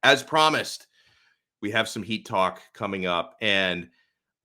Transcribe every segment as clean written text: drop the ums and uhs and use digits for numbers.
As promised, we have some Heat talk coming up. And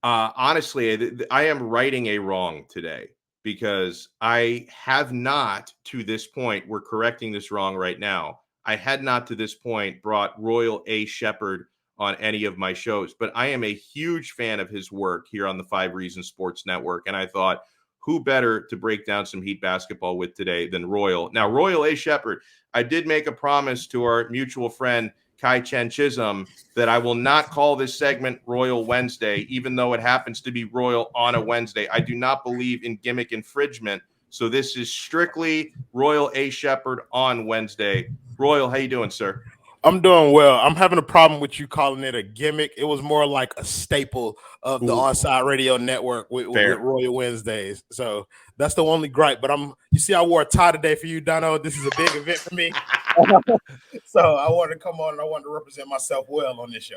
honestly, I am righting a wrong today because I have not to this point, we're correcting this wrong right now. I had not to this point brought Royal A. Shepherd on any of my shows, but I am a huge fan of his work here on the 5 Reasons Sports Network. And I thought, who better to break down some Heat basketball with today than Royal? Now, Royal A. Shepherd, I did make a promise to our mutual friend, Kai Chen Chisholm, that I will not call this segment Royal Wednesday, even though it happens to be Royal on a Wednesday. I do not believe in gimmick infringement. So this is strictly Royal A. Shepherd on Wednesday. Royal, how you doing, sir? I'm doing well. I'm having a problem with you calling it a gimmick. It was more like a staple of the Onside Radio Network with Royal Wednesdays. So that's the only gripe. But you see, I wore a tie today for you, Donno. This is a big event for me. So I wanted to come on and I wanted to represent myself well on this show.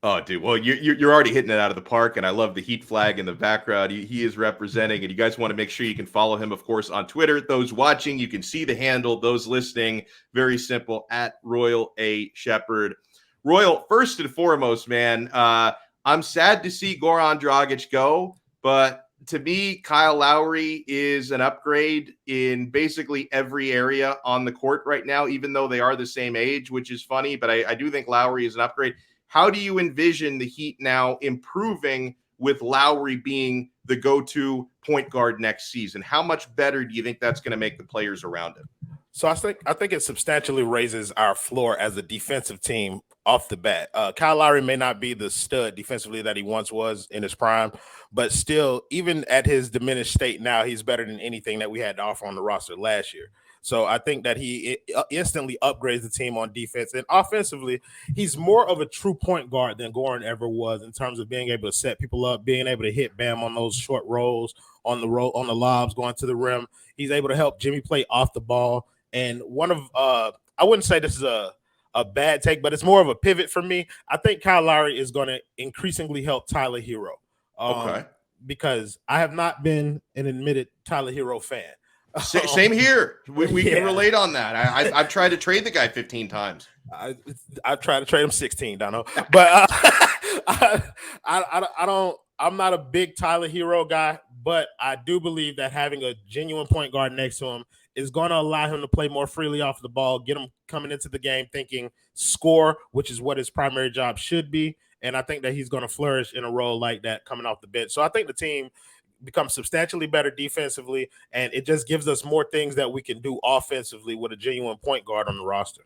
Oh, dude. Well, you're already hitting it out of the park, and I love the Heat flag in the background. He is representing, and you guys want to make sure you can follow him, of course, on Twitter. Those watching, you can see the handle. Those listening, very simple, at Royal A. Shepherd. Royal, first and foremost, man, I'm sad to see Goran Dragic go, but to me, Kyle Lowry is an upgrade in basically every area on the court right now, even though they are the same age, which is funny, but I do think Lowry is an upgrade. How do you envision the Heat now improving with Lowry being the go-to point guard next season? How much better do you think that's going to make the players around him? So I think it substantially raises our floor as a defensive team off the bat. Kyle Lowry may not be the stud defensively that he once was in his prime, but still, even at his diminished state now, he's better than anything that we had to offer on the roster last year. So I think that he instantly upgrades the team on defense. And offensively, he's more of a true point guard than Goran ever was in terms of being able to set people up, being able to hit Bam on those short rolls, on the lobs going to the rim. He's able to help Jimmy play off the ball. And one of I wouldn't say this is a bad take, but it's more of a pivot for me. I think Kyle Lowry is going to increasingly help Tyler Hero. Okay. Because I have not been an admitted Tyler Hero fan. Same here. We can relate on that. I've tried to trade the guy 15 times. I've tried to trade him 16, Donno. But I'm not a big Tyler Hero guy, but I do believe that having a genuine point guard next to him is going to allow him to play more freely off the ball, get him coming into the game thinking score, which is what his primary job should be. And I think that he's going to flourish in a role like that coming off the bench. So I think the team becomes substantially better defensively, and it just gives us more things that we can do offensively with a genuine point guard on the roster.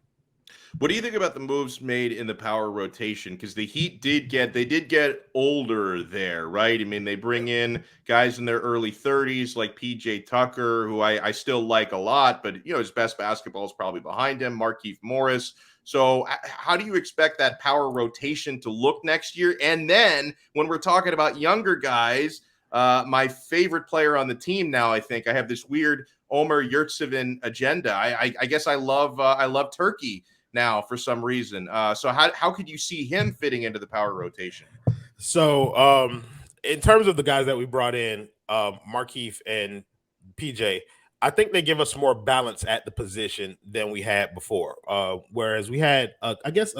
What do you think about the moves made in the power rotation? Because the Heat did get older there, right? I mean, they bring in guys in their early 30s like PJ Tucker, who I still like a lot, but his best basketball is probably behind him, Markieff Morris. So how do you expect that power rotation to look next year? And then when we're talking about younger guys, my favorite player on the team now, I think I have this weird Omer Yurtseven agenda. I guess I love Turkey now for some reason. So how could you see him fitting into the power rotation? So in terms of the guys that we brought in, Markieff and PJ, I think they give us more balance at the position than we had before. Whereas we had, I guess,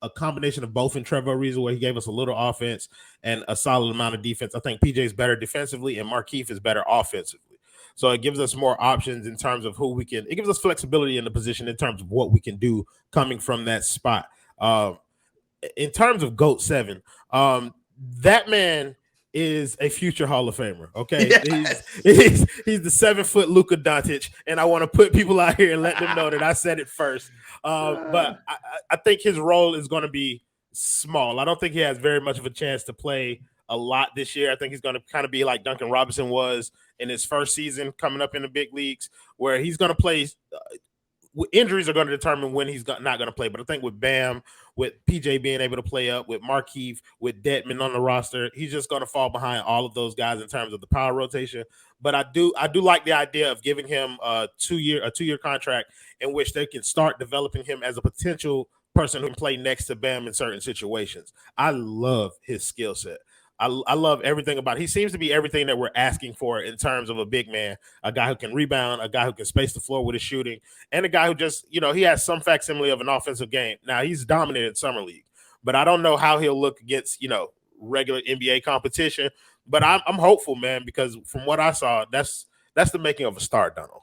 a combination of both in Trevor Ariza, where he gave us a little offense and a solid amount of defense. I think PJ is better defensively and Markieff is better offensively. So it gives us more options in terms of it gives us flexibility in the position in terms of what we can do coming from that spot. In terms of GOAT 7, that man is a future Hall of Famer. Okay. Yes. He's the 7-foot Luka Doncic. And I want to put people out here and let them know that I said it first. But I think his role is going to be small. I don't think he has very much of a chance to play a lot this year. I think he's going to kind of be like Duncan Robinson was in his first season coming up in the big leagues, where he's going to play. Injuries are going to determine when he's not going to play. But I think with Bam, with PJ being able to play up, with Markieff, with Detman on the roster, he's just going to fall behind all of those guys in terms of the power rotation. But I do like the idea of giving him a two-year contract in which they can start developing him as a potential person who can play next to Bam in certain situations. I love his skill set. I love everything about it. He seems to be everything that we're asking for in terms of a big man, a guy who can rebound, a guy who can space the floor with his shooting, and a guy who just, he has some facsimile of an offensive game. Now, he's dominated Summer League, but I don't know how he'll look against, regular NBA competition. But I'm hopeful, man, because from what I saw, that's the making of a star, Donald.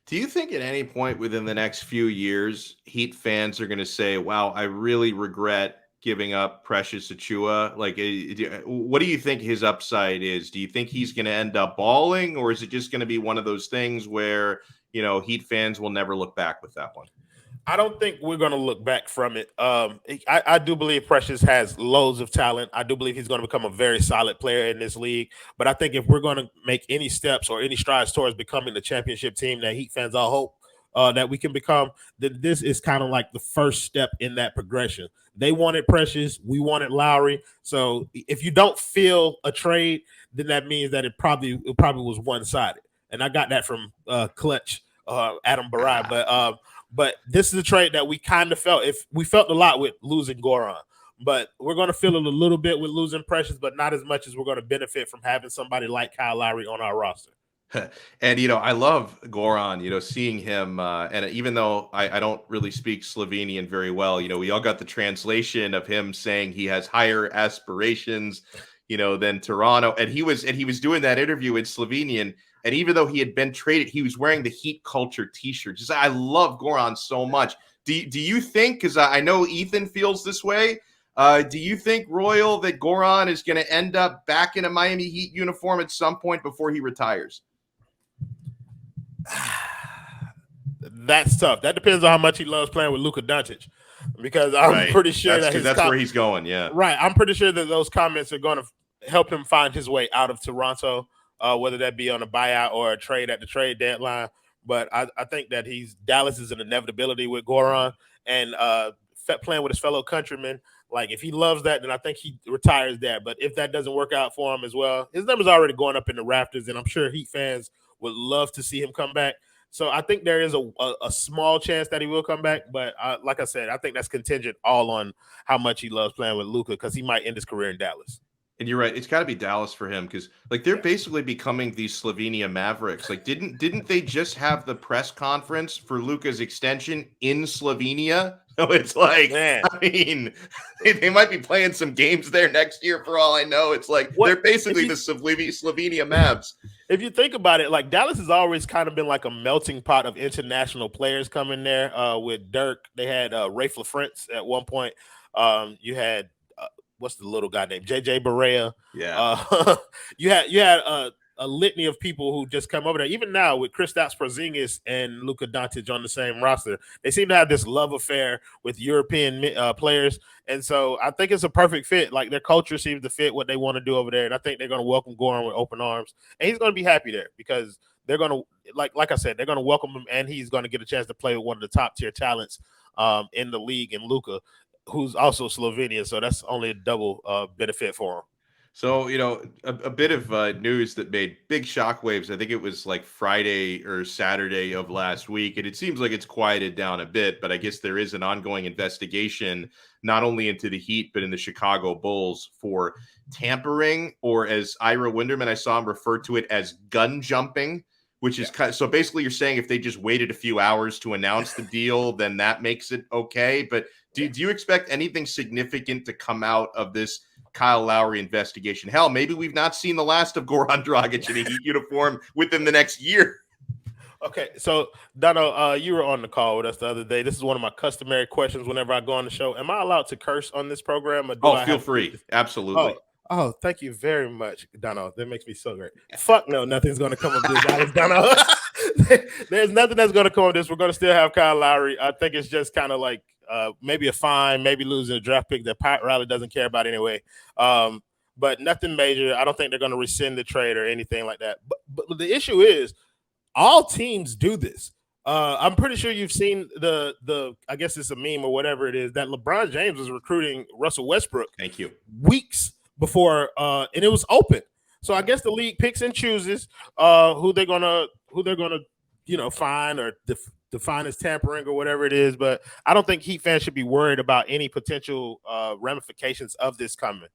Do you think at any point within the next few years, Heat fans are going to say, wow, I really regret giving up Precious Achua? Like, what do you think his upside is? Do you think he's going to end up balling, or is it just going to be one of those things where, Heat fans will never look back with that one? I don't think we're going to look back from it. I do believe Precious has loads of talent. I do believe he's going to become a very solid player in this league. But I think if we're going to make any steps or any strides towards becoming the championship team that Heat fans all hope that we can become, then this is kind of like the first step in that progression. They wanted Precious. We wanted Lowry. So if you don't feel a trade, then that means that it probably was one-sided. And I got that from Clutch, Adam Barai. But this is a trade that we kind of felt. If we felt a lot with losing Goron, but we're going to feel it a little bit with losing Precious, but not as much as we're going to benefit from having somebody like Kyle Lowry on our roster. And, I love Goron, seeing him. And even though I don't really speak Slovenian very well, we all got the translation of him saying he has higher aspirations, than Toronto. And he was doing that interview in Slovenian. And even though he had been traded, he was wearing the Heat Culture T-shirt. Just, I love Goron so much. Do you think, because I know Ethan feels this way, do you think, Royal, that Goron is going to end up back in a Miami Heat uniform at some point before he retires? That's tough. That depends on how much he loves playing with Luka Doncic, because I'm pretty sure that's where he's going. Yeah, right. I'm pretty sure that those comments are going to help him find his way out of Toronto, whether that be on a buyout or a trade at the trade deadline. But I think that Dallas is an inevitability with Goron, and playing with his fellow countrymen. Like, if he loves that, then I think he retires there. But if that doesn't work out for him as well, his number's already going up in the rafters, and I'm sure Heat fans would love to see him come back. So I think there is a small chance that he will come back. But like I said, I think that's contingent all on how much he loves playing with Luka, because he might end his career in Dallas. And you're right. It's got to be Dallas for him, because they're basically becoming the Slovenia Mavericks. Like, didn't they just have the press conference for Luka's extension in Slovenia? So it's like, man. I mean, they might be playing some games there next year for all I know. It's like they're basically the Slovenia Mavs. If you think about it, like, Dallas has always kind of been like a melting pot of international players coming there. With Dirk, they had Rafe LaFrentz at one point. You had what's the little guy named JJ Barea? Yeah. You had a litany of people who just come over there. Even now with Kristaps Porzingis and Luka Doncic on the same roster, they seem to have this love affair with European players. And so I think it's a perfect fit. Like, their culture seems to fit what they want to do over there. And I think they're going to welcome Goran with open arms. And he's going to be happy there, because they're going to, like I said, they're going to welcome him, and he's going to get a chance to play with one of the top tier talents in the league, in Luka, who's also Slovenian. So that's only a double benefit for him. So, a bit of news that made big shockwaves. I think it was like Friday or Saturday of last week. And it seems like it's quieted down a bit, but I guess there is an ongoing investigation, not only into the Heat, but in the Chicago Bulls, for tampering, or as Ira Winderman, I saw him refer to it as gun jumping, which is kind of, so basically you're saying if they just waited a few hours to announce the deal, then that makes it okay. But do you expect anything significant to come out of this Kyle Lowry investigation? Hell, maybe we've not seen the last of Goran Dragic in a Heat uniform within the next year. Okay, so Donno, you were on the call with us the other day. This is one of my customary questions whenever I go on the show. Am I allowed to curse on this program? Or feel free. Absolutely. Oh, thank you very much, Donno. That makes me so great. Fuck no, nothing's going to come of this, Alex Donno. There's nothing that's going to come of this. We're going to still have Kyle Lowry. I think it's just kind of like maybe a fine, maybe losing a draft pick that Pat Riley doesn't care about anyway. But nothing major. I don't think they're going to rescind the trade or anything like that. But the issue is, all teams do this. I'm pretty sure you've seen the I guess it's a meme or whatever it is, that LeBron James was recruiting Russell Westbrook. Thank you. Weeks before, and it was open. So I guess the league picks and chooses who they're gonna fine or define as tampering or whatever it is. But I don't think Heat fans should be worried about any potential ramifications of this coming.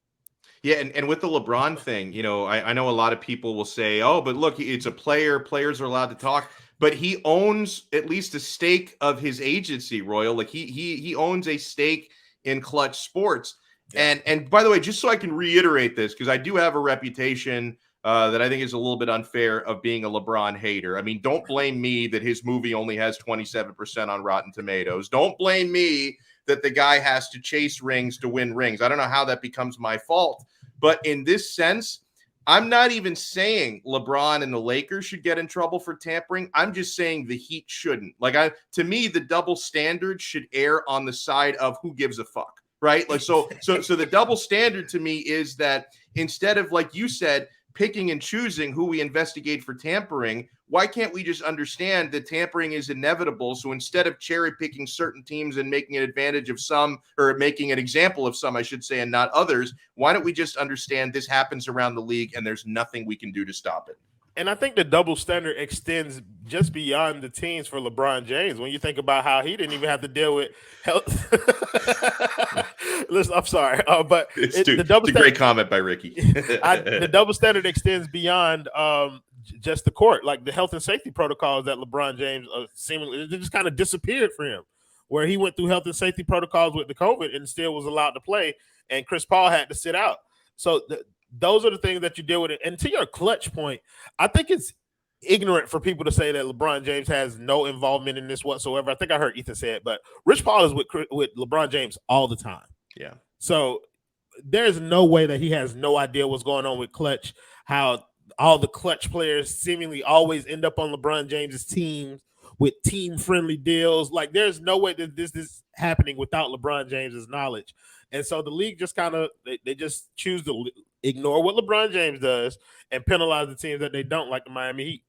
Yeah, and with the LeBron thing, I know a lot of people will say, "Oh, but look, it's a player. Players are allowed to talk." But he owns at least a stake of his agency, Royal. Like he owns a stake in Clutch Sports. Yeah. And by the way, just so I can reiterate this, because I do have a reputation that I think is a little bit unfair of being a LeBron hater. I mean, don't blame me that his movie only has 27% on Rotten Tomatoes. Don't blame me that the guy has to chase rings to win rings. I don't know how that becomes my fault. But in this sense, I'm not even saying LeBron and the Lakers should get in trouble for tampering. I'm just saying the Heat shouldn't. To me, the double standard should err on the side of who gives a fuck, right? Like so the double standard to me is that instead of, like you said, picking and choosing who we investigate for tampering, why can't we just understand that tampering is inevitable? So instead of cherry picking certain teams and making an advantage of some, or making an example of some, I should say, and not others, why don't we just understand this happens around the league and there's nothing we can do to stop it? And I think the double standard extends just beyond the teams for LeBron James. When you think about how he didn't even have to deal with health. Listen, I'm sorry, but it's a great comment by Ricky. The double standard extends beyond just the court, like the health and safety protocols that LeBron James seemingly just kind of disappeared for him, where he went through health and safety protocols with the COVID and still was allowed to play, and Chris Paul had to sit out. So those are the things that you deal with. And to your clutch point, I think it's ignorant for people to say that LeBron James has no involvement in this whatsoever. I think I heard Ethan say it, but Rich Paul is with LeBron James all the time. Yeah. So there's no way that he has no idea what's going on with clutch, how all the clutch players seemingly always end up on LeBron James's teams with team-friendly deals. Like, there's no way that this is happening without LeBron James's knowledge. And so the league just kind of they just choose to ignore what LeBron James does and penalize the teams that they don't, like the Miami Heat.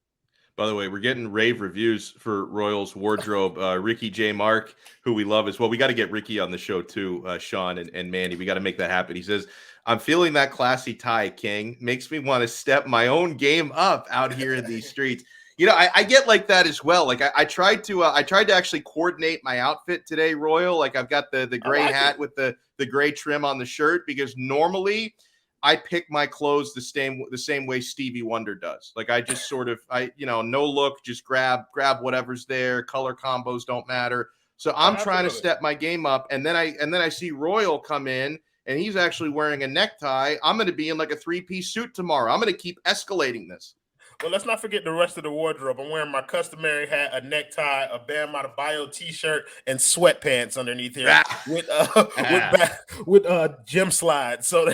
By the way, we're getting rave reviews for Royals wardrobe. Ricky J. Mark, who we love as well. We got to get Ricky on the show too, Sean and Manny. We got to make that happen. He says, "I'm feeling that classy tie, King. Makes me want to step my own game up out here in these streets." I get like that as well. Like I tried to actually coordinate my outfit today, Royal. Like I've got the gray hat with the gray trim on the shirt, because normally I pick my clothes the same way Stevie Wonder does. Like I just sort of no look, just grab whatever's there. Color combos don't matter. So I'm trying to step my game up, and then I see Royal come in and he's actually wearing a necktie. I'm going to be in like a 3-piece suit tomorrow. I'm going to keep escalating this. Well, let's not forget the rest of the wardrobe. I'm wearing my customary hat, a necktie, a Bam Adebayo t-shirt, and sweatpants underneath here with gym slides. So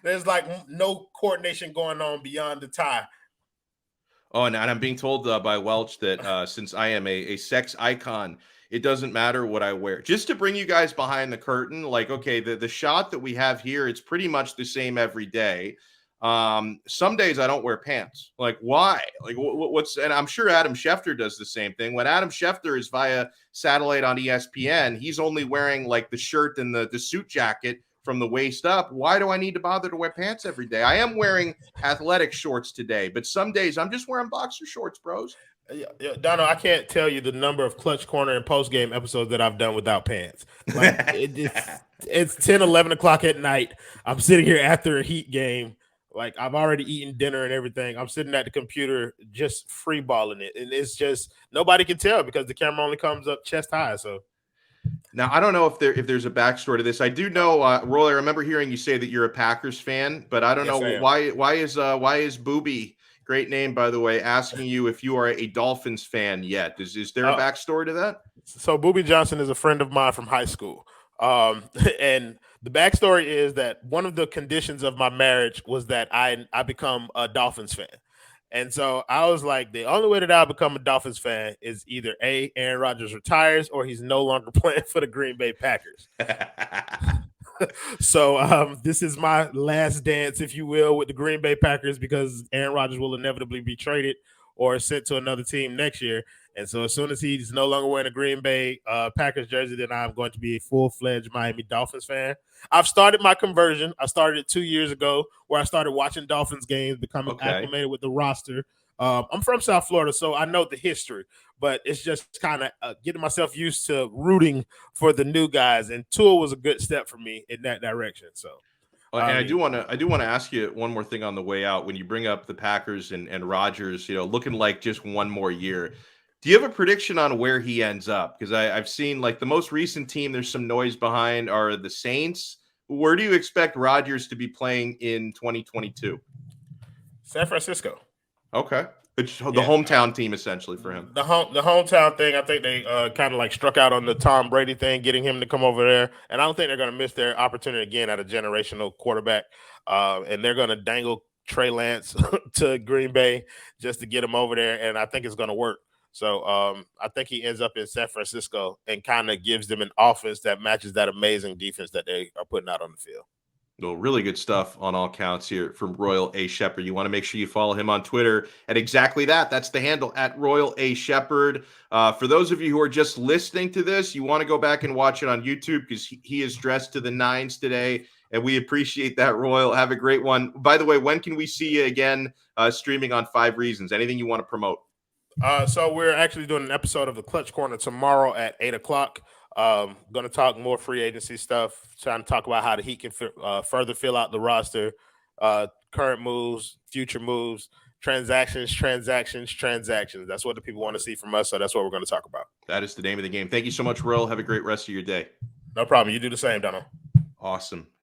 there's like no coordination going on beyond the tie. Oh, and I'm being told by Welch that since I am a sex icon, it doesn't matter what I wear. Just to bring you guys behind the curtain, like, okay, the shot that we have here, it's pretty much the same every day. Some days I don't wear pants. Like, why? Like, and I'm sure Adam Schefter does the same thing. When Adam Schefter is via satellite on ESPN, he's only wearing like the shirt and the suit jacket from the waist up. Why do I need to bother to wear pants every day? I am wearing athletic shorts today, but some days I'm just wearing boxer shorts, bros. Yeah, Donno, I can't tell you the number of Clutch Corner and post game episodes that I've done without pants. Like, it's 10, 11 o'clock at night. I'm sitting here after a Heat game. Like, I've already eaten dinner and everything. I'm sitting at the computer just free balling it. And it's just, nobody can tell because the camera only comes up chest high. So now I don't know if there's a backstory to this. I do know, Roy, I remember hearing you say that you're a Packers fan, but I don't know why is Booby, great name by the way, asking you if you are a Dolphins fan yet. Is there a backstory to that? So Booby Johnson is a friend of mine from high school. And the backstory is that one of the conditions of my marriage was that I become a Dolphins fan. And so I was like, the only way that I'll become a Dolphins fan is either A, Aaron Rodgers retires, or he's no longer playing for the Green Bay Packers. So this is my last dance, if you will, with the Green Bay Packers, because Aaron Rodgers will inevitably be traded or sent to another team next year. And so as soon as he's no longer wearing a Green Bay Packers jersey, then I'm going to be a full-fledged Miami Dolphins fan. I've started my conversion. I started it 2 years ago, where I started watching Dolphins games, becoming acclimated with the roster. I'm from South Florida, so I know the history, but it's just kind of getting myself used to rooting for the new guys. And Tua was a good step for me in that direction. So And I do want to ask you one more thing on the way out. When you bring up the Packers and Rodgers, looking like just one more year, do you have a prediction on where he ends up? Because I've seen like the most recent team there's some noise behind are the Saints. Where do you expect Rodgers to be playing in 2022? San Francisco. Okay. It's the hometown team essentially for him. The hometown thing, I think they kind of like struck out on the Tom Brady thing, getting him to come over there. And I don't think they're going to miss their opportunity again at a generational quarterback. And they're going to dangle Trey Lance to Green Bay just to get him over there. And I think it's going to work. So I think he ends up in San Francisco and kind of gives them an offense that matches that amazing defense that they are putting out on the field. Well, really good stuff on all counts here from Royal A. Shepherd. You want to make sure you follow him on Twitter at exactly that. That's the handle at Royal A. Shepherd. For those of you who are just listening to this, you want to go back and watch it on YouTube because he is dressed to the nines today, and we appreciate that, Royal. Have a great one. By the way, when can we see you again streaming on 5 Reasons? Anything you want to promote? So we're actually doing an episode of the Clutch Corner tomorrow at 8:00. Going to talk more free agency stuff, trying to talk about how the Heat can further fill out the roster, current moves, future moves, transactions. That's what the people want to see from us, so that's what we're going to talk about. That is the name of the game. Thank you so much, Royal. Have a great rest of your day. No problem. You do the same, Donno. Awesome.